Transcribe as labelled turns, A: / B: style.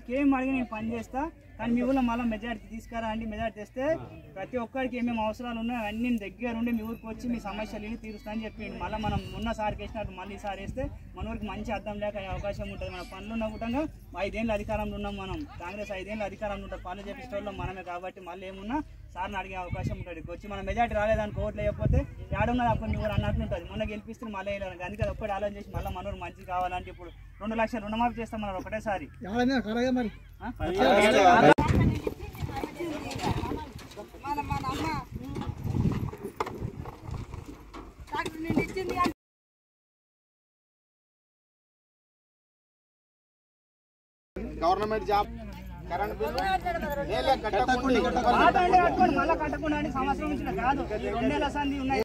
A: మీకేం అడిగి నేను పని చేస్తా, కానీ మీ ఊళ్ళో మళ్ళీ మెజార్టీ తీసుకురా అండి. మెజార్టీ తెస్తే ప్రతి ఒక్కరికి ఏమేమి అవసరాలు ఉన్నాయో అన్ని దగ్గర ఉండి మీ ఊరికి వచ్చి మీ సమస్యలు తీరుస్తా అని చెప్పిండు. మళ్ళీ మనం ఉన్న సార్కి వేసినట్టు మళ్ళీ ఈసారి వేస్తే మన ఊరికి మంచి అర్థం లేక అవకాశం ఉంటుంది. మన పనులు ఉన్న కూడా 5 ఏళ్ళు అధికారంలో ఉన్నాం మనం. కాంగ్రెస్ 5 ఏళ్ళు అధికారంలో ఉంటుంది, పనులు చేపించడంలో మనమే. కాబట్టి మళ్ళీ ఏమున్నా సార్ని అడిగే అవకాశం ఉంటుంది. వచ్చి మన మెజార్టీ రాలేదానికి ఓట్లు లేకపోతే ఏడున్నది అప్పుడు మీరు అన్నట్లు ఉంటుంది. మొన్న గెలిపిస్తే మళ్ళీ వేయలేదు. అందుకే ఒక్కటి ఆలోచన చేసి మళ్ళీ మనూరు మంచి కావాలంటే ఇప్పుడు 2 లక్షలు రుణమాఫీ చేస్తాం మనం ఒకటేసారి.
B: గవర్నమెంట్ జాబ్ కరెంట్ బిల్లు
A: మళ్ళీ కట్టకుండా సంవత్సరం నుంచి కాదు, 2 నెలల సంధి ఉన్నాయి.